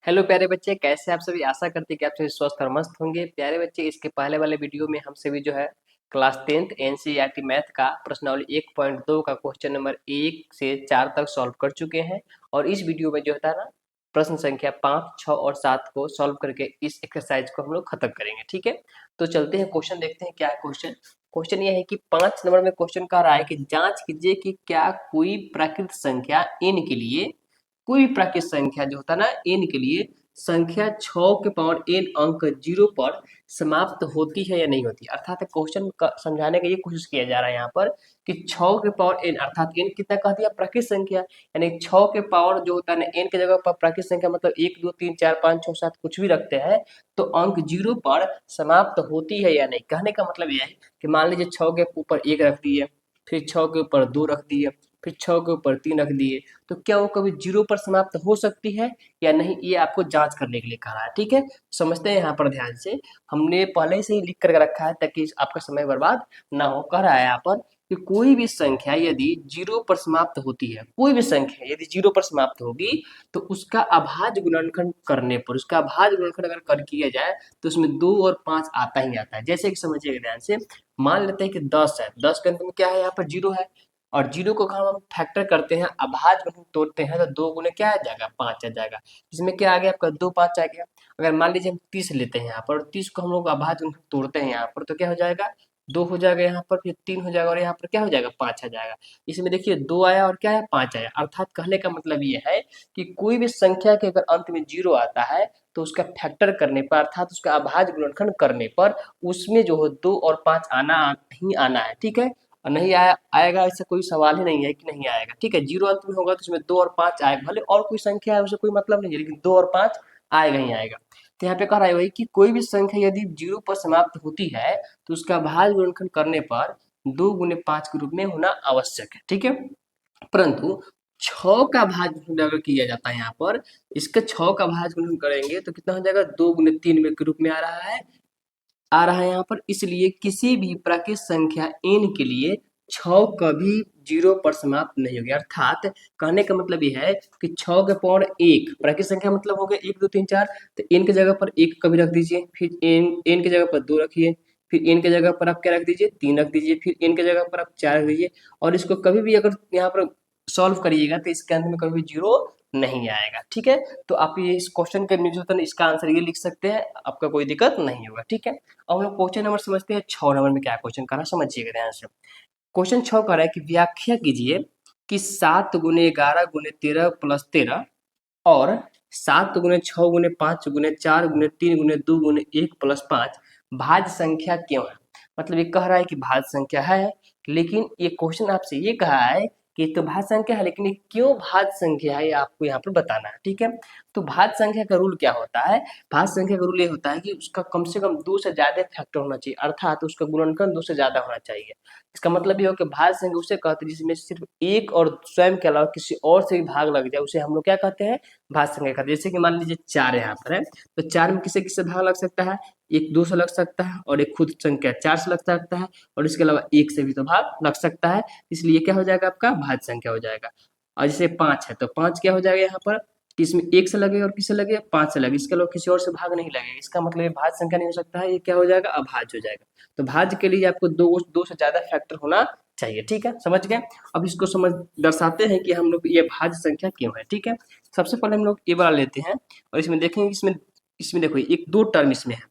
Hello प्यारे बच्चे, कैसे आप सभी। आशा करते हैं कि आप सभी स्वस्थ और मस्त होंगे। प्यारे बच्चे, इसके पहले वाले वीडियो में हम सभी जो है क्लास 10th एनसीईआरटी मैथ का प्रश्नावली 1.2 का क्वेश्चन नंबर 1 से 4 तक सॉल्व कर चुके हैं। और इस वीडियो में जो होता है ना, प्रश्न संख्या 5, 6 और 7 को सॉल्व करके इस एक्सरसाइज को हम लोग खत्म करेंगे। ठीक है, तो चलते हैं क्वेश्चन देखते हैं क्या है क्वेश्चन। क्वेश्चन ये है कि 5 नंबर में क्वेश्चन कह रहा है कि जांच कीजिए कि क्या कोई प्राकृत संख्या n के लिए, कोई भी प्राकृत संख्या जो होता है ना n के लिए, संख्या 6 के पावर n अंक 0 पर समाप्त होती है या नहीं होती। अर्थात क्वेश्चन समझाने का ये कोशिश किया जा रहा है यहाँ पर कि 6 के पावर n, अर्थात n कितना कह दिया, प्राकृत संख्या, यानी 6 के पावर जो होता है ना n के जगह पर प्राकृत संख्या मतलब 1 2 3 4 5 6 7 कुछ भी रखते हैं तो अंक 0 पर समाप्त होती है या नहीं। कहने का मतलब यह है कि मान लीजिए 6 के ऊपर 1 रख दिए, फिर 6 के ऊपर 2 रख दिए, फिर 6 के ऊपर 3 रख दिए, तो क्या वो कभी 0 पर समाप्त हो सकती है या नहीं, ये आपको जांच करने के लिए कहा है। ठीक है, समझते हैं यहाँ पर ध्यान से। हमने पहले से ही लिख कर रखा है ताकि आपका समय बर्बाद ना हो। कह रहा है यहाँ पर कि कोई भी संख्या यदि 0 पर समाप्त होती है, कोई भी संख्या यदि 0 पर समाप्त होगी तो उसका अभाज्य गुणनखंड करने पर, उसका अभाज्य गुणनखंड अगर कर किया जाए तो उसमें 2 और 5 आता ही आता है। जैसे कि समझिएगा ध्यान से, मान लेते हैं कि 10 है, 10 के अंत में क्या है, यहाँ पर 0 है, और 0 को हम फैक्टर करते हैं, अभाज्य गुणन तोड़ते हैं तो 2 गुने क्या आ जाएगा, 5 आ जाएगा। इसमें क्या आ गया आपका, 2 5 आ गया। अगर मान लीजिए हम 30 लेते हैं यहाँ पर, और 30 को हम लोग अभाज्य गुणन तोड़ते हैं यहाँ पर, तो क्या हो जाएगा, 2 हो जाएगा यहाँ पर, फिर 3 हो जाएगा, और यहाँ पर क्या हो जाएगा, 5 आ जाएगा। इसमें देखिए 2 आया और क्या है, 5 आया। अर्थात कहने का मतलब ये है कि कोई भी संख्या के अगर अंत में 0 आता है तो उसका फैक्टर करने पर, अर्थात उसका अभाज्य गुणनखंड करने पर, उसमें जो है 2 और 5 आना ही आना है। ठीक है, और नहीं आएगा ऐसा कोई सवाल ही नहीं है कि नहीं आएगा। ठीक है, 0 अंत में होगा तो उसमें 2 और 5 आएगा, भले और कोई संख्या है उसे कोई मतलब नहीं है, लेकिन 2 और 5 आएगा ही आएगा। तो यहाँ पे कह रहा है वही कि कोई भी संख्या यदि 0 पर समाप्त होती है तो उसका भाज्य गुणनखंड करने पर 2 गुने 5 के रूप में होना आवश्यक है। ठीक है, परंतु 6 का भाज्य गुणनखंड अगर किया जाता है यहाँ पर, इसका 6 का भाज्य गुणनखंड करेंगे तो कितना हो जाएगा, 2 गुने 3 के रूप में आ रहा है यहाँ पर। इसलिए किसी भी प्राकृत संख्या n के लिए 6 कभी 0 पर समाप्त नहीं होगी। अर्थात कहने का मतलब ये है कि 6 के पावर 1 प्राकृत संख्या मतलब हो गया 1 2 3 4, तो n के जगह पर 1 कभी रख दीजिए, फिर n के जगह पर 2 रखिए, फिर n के जगह पर आप क्या रख दीजिए, 3 रख दीजिए, फिर n के जगह पर आप 4 रख दीजिए। और इसको कभी भी अगर यहाँ पर सॉल्व करिएगा तो इसके अंत में कभी भी 0 नहीं आएगा। ठीक है, तो आप ये इस क्वेश्चन के न्यूज़ इसका आंसर ये लिख सकते हैं, आपका कोई दिक्कत नहीं होगा। ठीक है, अब हम लोग क्वेश्चन नंबर समझते हैं। 6 नंबर में क्या क्वेश्चन कर रहा है, समझिएगा ध्यान से। क्वेश्चन 6 कर रहा है कि व्याख्या कीजिए कि 7 गुने 11 गुने 13 प्लस 13 और 7 गुने 6 गुने 5 गुने 4 गुने 3 गुने 2 गुने 1 प्लस 5 भाज्य संख्या क्यों है। मतलब ये कह रहा है कि भाज्य संख्या है, लेकिन ये क्वेश्चन आपसे ये कहा है कि तो भाज्य संख्या है, लेकिन ये क्यों भाज्य संख्या है ये आपको यहाँ पर बताना है। ठीक है, तो भाज्य संख्या का रूल क्या होता है, भाज्य संख्या का रूल ये होता है कि उसका कम से कम 2 से ज्यादा फैक्टर होना चाहिए, अर्थात उसका गुणनखंड 2 से ज्यादा होना चाहिए। इसका मतलब ये हो कि भाज्य संख्या उसे कहते हैं जिसमें सिर्फ एक और स्वयं के अलावा किसी और से भी भाग लग जाए, उसे हम लोग क्या कहते हैं, भाज्य संख्या कहते हैं। जैसे कि मान लीजिए 4 यहाँ पर है, तो 4 में किसे किससे भाग लग सकता है, एक 2 से लग सकता है, और एक खुद संख्या 4 से लग सकता है, और इसके अलावा 1 से भी तो भाग लग सकता है। इसलिए क्या हो जाएगा, आपका भाज्य संख्या हो जाएगा। और जैसे 5 है तो 5 क्या हो जाएगा यहाँ पर, कि इसमें 1 से लगे और किससे लगे, 5 से लगे, इसके अलावा किसी और से भाग नहीं लगेगा। इसका मतलब ये भाज्य संख्या नहीं हो सकता है, ये क्या हो जाएगा, अभाज्य हो जाएगा। तो भाज्य के लिए आपको दो से ज्यादा फैक्टर होना चाहिए। ठीक है, समझ गए। अब इसको समझ दर्शाते हैं कि हम लोग ये भाज्य संख्या क्यों है। ठीक है, सबसे पहले हम लोग ये वाला लेते हैं, और इसमें देखेंगे, इसमें इसमें देखो एक 2 टर्म इसमें है,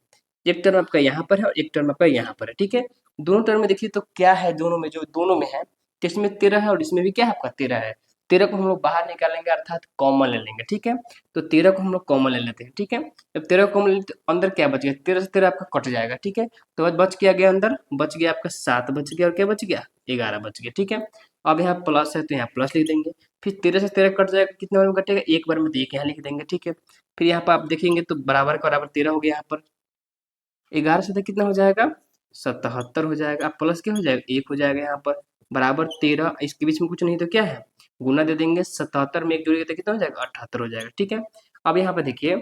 एक टर्म आपका यहाँ पर है और एक टर्म आपका यहाँ पर है। ठीक है, दोनों टर्म में देखिए तो क्या है, दोनों में जो दोनों में है, तो इसमें 13 है और इसमें भी क्या है, आपका 13 है। 13 को हम लोग बाहर निकालेंगे, अर्थात कॉमन ले लेंगे। ठीक है, तो 13 को हम लोग कॉमन ले लेते हैं। ठीक है, जब 13 को कॉमन लेते अंदर क्या बच गया, 13 से 13 आपका कट जाएगा। ठीक है, तो बस बच क्या गया, अंदर बच गया आपका 7 बच गया, और क्या बच गया, 11 बच गया। ठीक है, अब यहाँ प्लस है तो यहाँ प्लस लिख देंगे, फिर 13 से 13 कट जाएगा, कितने बार में कटेगा, एक बार में, तो एक यहाँ लिख देंगे। ठीक है, फिर यहाँ पर आप देखेंगे तो बराबर का बराबर 13 हो गया, यहाँ पर 11 से कितना हो जाएगा, 77 हो जाएगा। अब प्लस क्या हो जाएगा, 1 हो जाएगा यहाँ पर, बराबर 13, इसके बीच में कुछ नहीं तो क्या है, गुना दे देंगे, 77 में 1 जोड़ेंगे तो कितना हो जाएगा, 78 हो जाएगा। ठीक है, अब यहाँ पे देखिए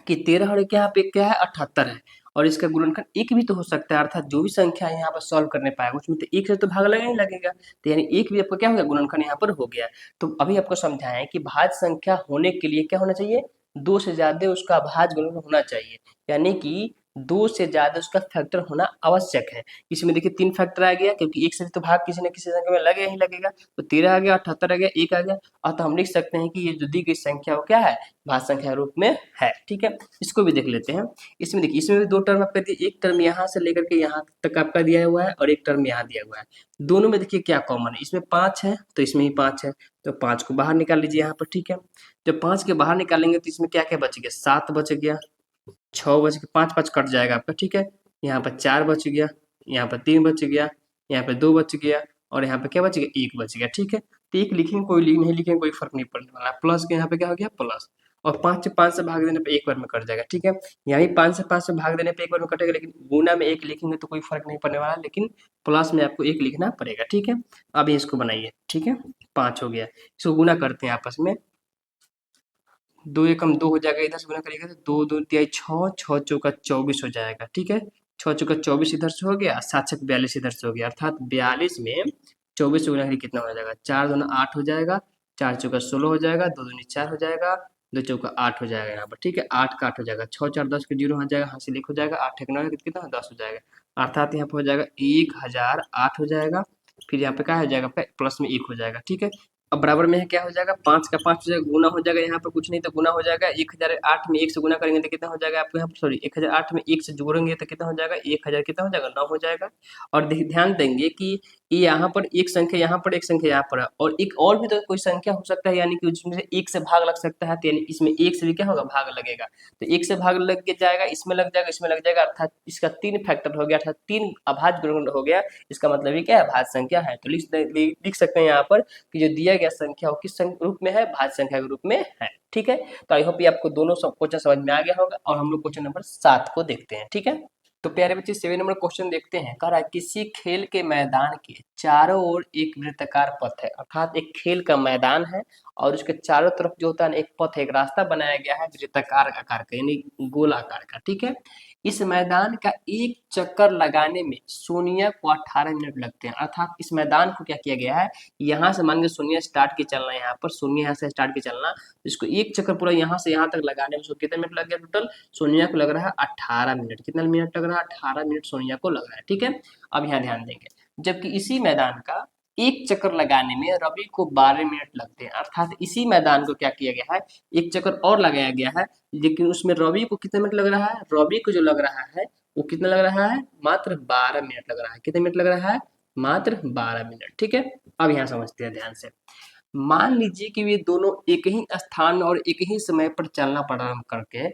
कि 13 और यहाँ पे क्या है, 78 है, और इसका गुणनखंड 1 भी तो हो सकता है, अर्थात जो भी संख्या है यहाँ पर सॉल्व करने पाएगा उसमें तो 1 से तो भाग लगा ही लगेगा, तो यानी 1 भी आपका क्या हो गया, गुणनखंड यहाँ पर हो गया। तो अभी आपको समझाएं कि भाज्य संख्या होने के लिए क्या होना चाहिए, 2 से ज़्यादा उसका भाज्य गुणन होना चाहिए, यानी कि 2 से ज़्यादा उसका फैक्टर होना आवश्यक है। इसमें देखिए 3 फैक्टर आ गया, क्योंकि 1 से तो भाग किसी न किसी संख्या में लगेगा ही लगेगा, तो 13 आ गया, 78 आ गया, 1 आ गया। अतः हम लिख सकते हैं कि ये जो दी गई संख्या वो क्या है, भाज्य संख्या रूप में है। ठीक है, इसको भी देख लेते हैं। इसमें देखिए, इसमें भी 2 टर्म आपका दिए, एक टर्म यहाँ से लेकर के यहाँ तक आपका दिया हुआ है और एक टर्म यहाँ दिया हुआ है। दोनों में देखिए क्या कॉमन है, इसमें 5 है तो इसमें ही 5 है, तो 5 को बाहर निकाल लीजिए यहाँ पर। ठीक है, जब 5 के बाहर निकालेंगे तो इसमें क्या क्या बच गया, 7 बच गया, 6 बच गया, 5 5 कट जाएगा आपका। ठीक है, यहाँ पर 4 बच गया, यहाँ पर 3 बच गया, यहाँ पे 2 बच गया और यहाँ पे क्या बच गया, 1 बच गया। ठीक है, तो 1 लिखेंगे कोई नहीं लिखेंगे कोई फर्क नहीं पड़ने वाला। प्लस के यहाँ पे क्या हो गया, प्लस, और 5 से भाग देने पे एक बार में कट जाएगा। ठीक है, यहाँ भी 5 से भाग देने पे एक बार में कटेगा, लेकिन गुना में 1 लिखेंगे तो कोई फर्क नहीं पड़ने वाला, लेकिन प्लस में आपको 1 लिखना पड़ेगा। ठीक है, अब इसको बनाइए। ठीक है, 5 हो गया, इसको गुना करते हैं आपस में, 2 एकम 2 हो जाएगा, इधर से गुना करिएगा तो 2 2 तिहाई 6, 6 चौका 24 हो जाएगा। ठीक है, 6 चौका 24 इधर से हो गया, 7 छक 42 इधर से हो गया, अर्थात 42 में 24 से गुना करिए कितना हो जाएगा, 4 दूना 8 हो जाएगा, 4 चौका 16 हो जाएगा, 2 दूनी 4 हो जाएगा, 2 चौका 8 हो जाएगा यहाँ पर। ठीक है, 8 का 8 हो जाएगा, 6 4 10 के 0 हो जाएगा, हाथ से 1 हो जाएगा, 8 एक 9 कितना 10 हो जाएगा, अर्थात यहाँ पर हो जाएगा 1008 हो जाएगा। फिर यहाँ पे क्या हो जाएगा आपका, प्लस में 1 हो जाएगा। ठीक है, अब बराबर में है क्या हो जाएगा, 5 का 5 हो जाएगा, गुना हो जाएगा, यहाँ पर कुछ नहीं तो गुना हो जाएगा। 1008 में 1 से गुना करेंगे तो कितना हो जाएगा आपको, यहाँ पर सॉरी 1008 में 1 से जोड़ेंगे तो कितना हो जाएगा, 1000 कितना हो जाएगा, 9 हो जाएगा। और ध्यान देंगे कि ये यहाँ पर एक संख्या, यहाँ पर एक संख्या, यहाँ पर है, और एक और भी तो कोई संख्या हो सकता है, यानी कि उसमें से 1 से भाग लग सकता है, तो यानी इसमें 1 से भी क्या होगा, भाग लगेगा, तो 1 से भाग लग के जाएगा, इसमें लग जाएगा, इसमें लग जाएगा, अर्थात इसका 3 फैक्टर हो गया, अर्थात 3 अभाज्य गुणन हो गया। इसका मतलब ये क्या है, भाज्य संख्या है। तो लिख सकते हैं यहाँ पर कि जो दिया गया संख्या वो किस रूप में है, भाज्य संख्या के रूप में है। ठीक है, तो आई होप ये आपको दोनों सब क्वेश्चन समझ में आ गया होगा, और हम लोग क्वेश्चन नंबर 7 को देखते हैं। ठीक है, तो प्यारे बच्चे 7 नंबर क्वेश्चन देखते हैं। कह रहा है किसी खेल के मैदान के चारों ओर एक वृत्ताकार पथ है, अर्थात एक खेल का मैदान है और उसके चारों तरफ जो होता है एक पथ, एक रास्ता बनाया गया है वृत्ताकार आकार का, यानी गोल आकार का। ठीक है, इस मैदान का एक चक्कर लगाने में सोनिया को 18 मिनट लगते हैं, अर्थात इस मैदान को क्या किया गया है, यहाँ से मान के सोनिया स्टार्ट की चलना है, यहाँ पर सोनिया यहाँ से स्टार्ट की चलना, इसको एक चक्कर पूरा यहाँ से यहाँ तक लगाने में उसको कितने मिनट लग गया टोटल, सोनिया को लग रहा है 18 मिनट। कितना मिनट लग रहा है, 18 मिनट सोनिया को लग रहा है। ठीक है, अब यहाँ ध्यान देंगे, जबकि इसी मैदान का एक चक्कर लगाने में रवि को 12 मिनट लगते हैं, अर्थात इसी मैदान को क्या किया गया है, एक चक्कर और लगाया गया है, लेकिन उसमें रवि को कितने मिनट लग रहा है, रवि को जो लग रहा है वो कितना लग रहा है, मात्र 12 मिनट लग रहा है। कितने मिनट लग रहा है, मात्र 12 मिनट। ठीक है, अब यहाँ समझते हैं ध्यान से। मान लीजिए कि ये दोनों एक ही स्थान और एक ही समय पर चलना प्रारंभ करके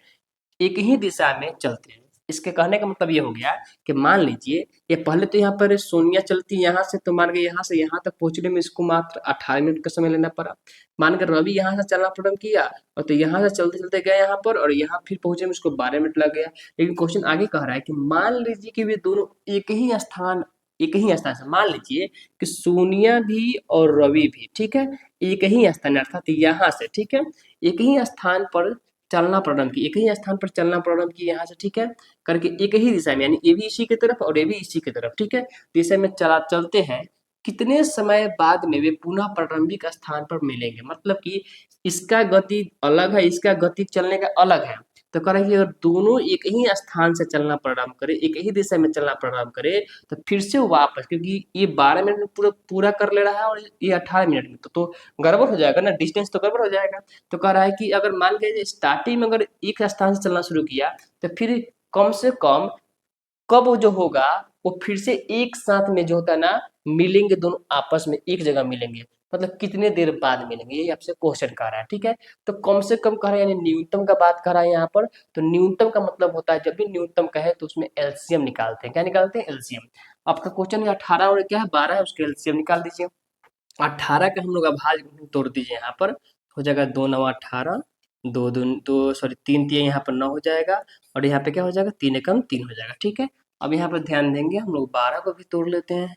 एक ही दिशा में चलते हैं। इसके कहने का मतलब ये हो गया कि मान लीजिए ये पहले तो यहाँ पर सोनिया चलती यहाँ से, तो मान के यहाँ से यहाँ तक पहुंचने में इसको मात्र 18 मिनट का समय लेना पड़ा। मानकर रवि यहाँ से चलना प्रारंभ किया और तो यहाँ से चलते चलते गया यहाँ पर, और यहाँ फिर पहुंचने में इसको 12 मिनट लग गया। लेकिन क्वेश्चन आगे कह रहा है कि मान लीजिए कि वे दोनों एक ही स्थान से, मान लीजिए कि सोनिया भी और रवि भी, ठीक है, एक ही स्थान अर्थात यहाँ से, ठीक है, एक ही स्थान पर चलना प्रारंभ की, एक ही स्थान पर चलना प्रारंभ की यहाँ से, ठीक है, करके एक ही दिशा में, यानी ये भी इसी की तरफ और ये भी इसी की तरफ, ठीक है, दिशा में चलते हैं। कितने समय बाद में वे पुनः प्रारंभिक स्थान पर मिलेंगे, मतलब कि इसका गति अलग है, इसका गति चलने का अलग है। तो कह रहा है कि अगर दोनों एक ही स्थान से चलना प्रारंभ करे, एक ही दिशा में चलना प्रारंभ करे, तो फिर से वापस, क्योंकि ये 12 मिनट में पूरा कर ले रहा है और ये 18 मिनट में, तो गड़बड़ हो जाएगा ना, डिस्टेंस तो गड़बड़ हो जाएगा। तो कह रहा है कि अगर मान के स्टार्टिंग में अगर एक स्थान से चलना शुरू किया, तो फिर कम से कम कब वो जो होगा वो फिर से एक साथ में जो होता है ना, मिलेंगे दोनों आपस में एक जगह मिलेंगे, मतलब कितने देर बाद मिलेंगे, ये आपसे क्वेश्चन कर रहा है। ठीक है, तो कम से कम कह रहा है, यानी न्यूनतम का बात कर रहा है यहाँ पर। तो न्यूनतम का मतलब होता है, जब भी न्यूनतम कहे तो उसमें एलसीएम निकालते हैं। क्या निकालते हैं, एलसीएम। आपका क्वेश्चन है 18 और क्या है 12 है, उसके एलसीएम निकाल दीजिए। 18 का हम लोग अभाज्य तोड़ दीजिए, यहाँ पर हो जाएगा 2 9 18, 2 2 सॉरी 3 3 यहाँ पर 9 हो जाएगा, और यहाँ पे क्या हो जाएगा 3 एकम 3 हो जाएगा। ठीक है, अब यहाँ पर ध्यान देंगे, हम लोग 12 को भी तोड़ लेते हैं,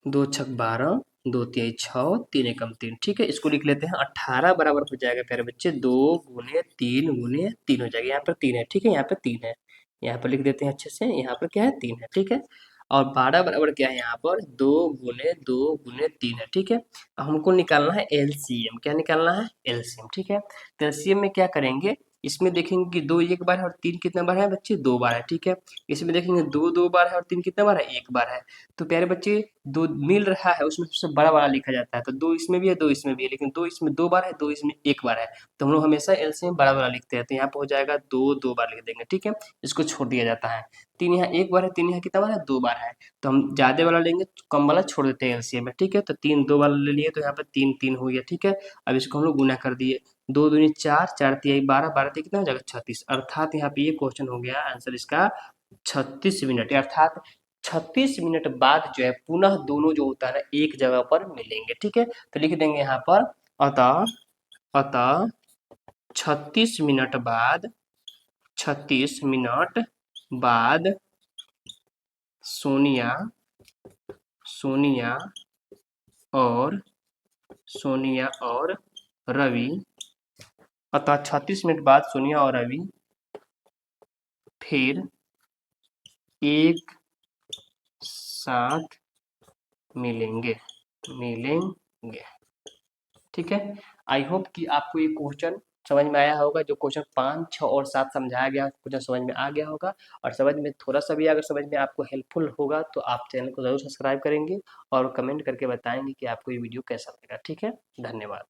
2 छक 12, 2 तिहाई 6, 3 एकम 3। ठीक है, इसको लिख लेते हैं, 18 बराबर हो जाएगा प्यारे बच्चे 2 गुने 3 गुने 3 हो जाएगा। यहाँ पर 3 है, ठीक है, यहाँ पे 3 है, यहाँ पर लिख देते हैं अच्छे से, यहाँ पर क्या है 3 है। ठीक है, और 12 बराबर क्या है यहाँ पर 2 × 2 × 3 है। ठीक है, अब हमको निकालना है एलसीएम। क्या निकालना है? एलसीएम। ठीक है, तो एलसीएम में क्या करेंगे, इसमें देखेंगे कि 2 एक बार है और 3 कितना बार है बच्चे? 2 बार है। ठीक है, इसमें देखेंगे 2 2 बार है और 3 कितना बार है? 1 बार है। तो प्यारे बच्चे 2 मिल रहा है, उसमें सबसे बड़ा वाला लिखा जाता है। तो 2 इसमें भी है, 2 इसमें भी है, लेकिन 2 इसमें 2 बार है, 2 इसमें 1 बार है। तो हम लोग हमेशा एलसीएम बड़ा वाला लिखते हैं। तो यहाँ पे हो जाएगा 2 2 बार लिख देंगे। ठीक है, इसको छोड़ दिया जाता है। 3 यहाँ 1 बार है, 3 यहाँ कितना बार है? 2 बार है। तो हम ज़्यादा वाला लेंगे, कम वाला छोड़ देते हैं एलसीएम में। ठीक है, तो 3 2 वाला ले लिए, तो यहाँ पे 3 3 हो गया। ठीक है, अब इसको हम लोग गुना कर दिए। 2 दूनी 4, 4 तिहाई 12, 12 तिहाई कितना हो जाएगा? 36। अर्थात यहाँ पे ये क्वेश्चन हो गया आंसर इसका 36 मिनट। अर्थात 36 मिनट बाद जो है पुनः दोनों जो होता है ना एक जगह पर मिलेंगे। ठीक है, तो लिख देंगे यहाँ पर अतः अतः 36 मिनट बाद 36 मिनट बाद सोनिया सोनिया और सोनिया और रवि, अतः 36 मिनट बाद सोनिया और रवि फिर एक साथ मिलेंगे मिलेंगे। ठीक है, आई होप कि आपको ये क्वेश्चन समझ में आया होगा। जो क्वेश्चन 5, 6 और 7 समझाया गया क्वेश्चन समझ में आ गया होगा। और समझ में थोड़ा सा भी अगर समझ में आपको हेल्पफुल होगा तो आप चैनल को ज़रूर सब्सक्राइब करेंगे और कमेंट करके बताएंगे कि आपको ये वीडियो कैसा लगा। ठीक है, धन्यवाद।